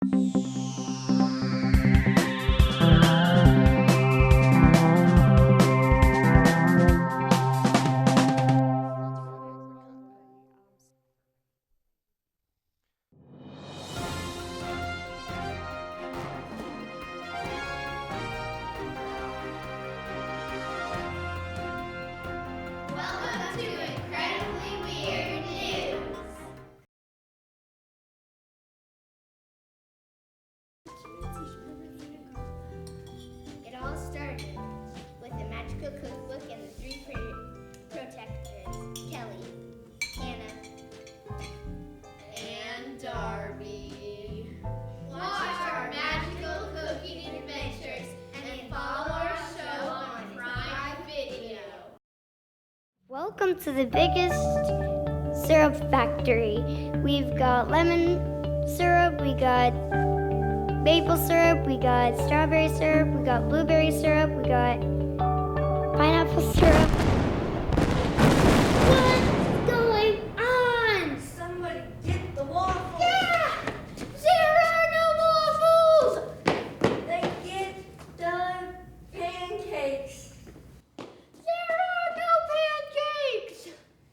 Welcome to Incredibly Weird News. It all started with a magical cookbook and the three protectors, Kelly, Hannah, and Darby. Watch our magical cooking adventures and follow our show on Prime Video. Welcome to the biggest syrup factory. We've got lemon syrup, we got maple syrup, we got strawberry syrup, we got blueberry syrup, we got pineapple syrup. What's going on? Somebody get the waffles. Yeah! There are no waffles! They get the pancakes. There are no pancakes!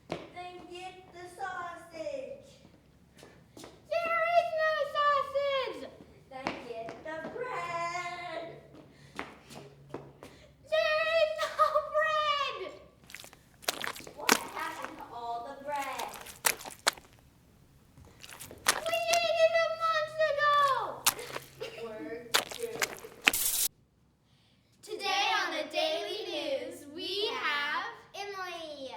They get the sausage. There is no sausage! They get the bread. There is no bread! What happened to all the bread? We ate it a month ago! Word two. Today on the Daily News, we have Emily!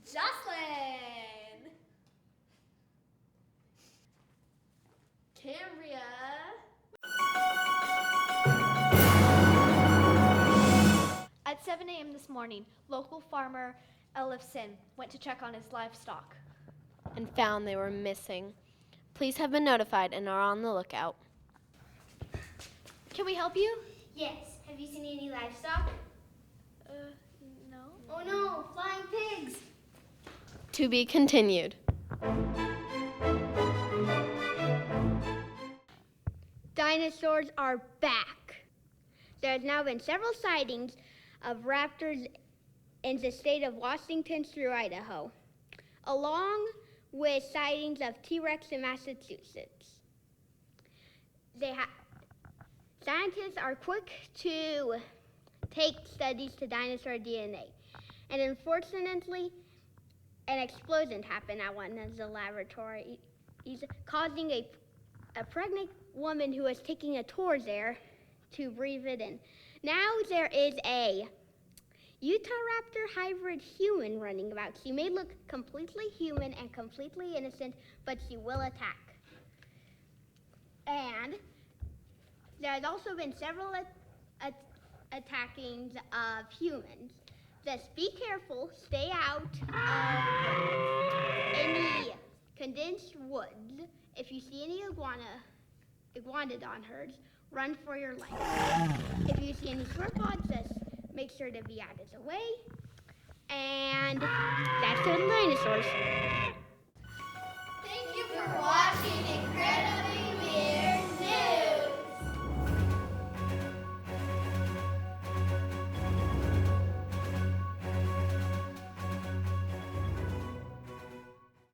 Jocelyn, Cambria, At 7 a.m. this morning, local farmer Ellefson went to check on his livestock and found they were missing. Police have been notified and are on the lookout. Can we help you? Yes, have you seen any livestock? No. Oh no, flying pigs! To be continued. Dinosaurs are back. There has now been several sightings of raptors in the state of Washington through Idaho, along with sightings of T-Rex in Massachusetts. Scientists are quick to take studies to dinosaur DNA, and unfortunately, an explosion happened at one of the laboratories, causing a pregnant woman who was taking a tour there to breathe it in. Now there is a Utah Raptor hybrid human running about. She may look completely human and completely innocent, but she will attack. And there has also been several attackings of humans. Just be careful, stay out of any condensed woods. If you see any iguanodon herds, run for your life. If you see any sauropods, just make sure to be out of the way. And that's the dinosaurs.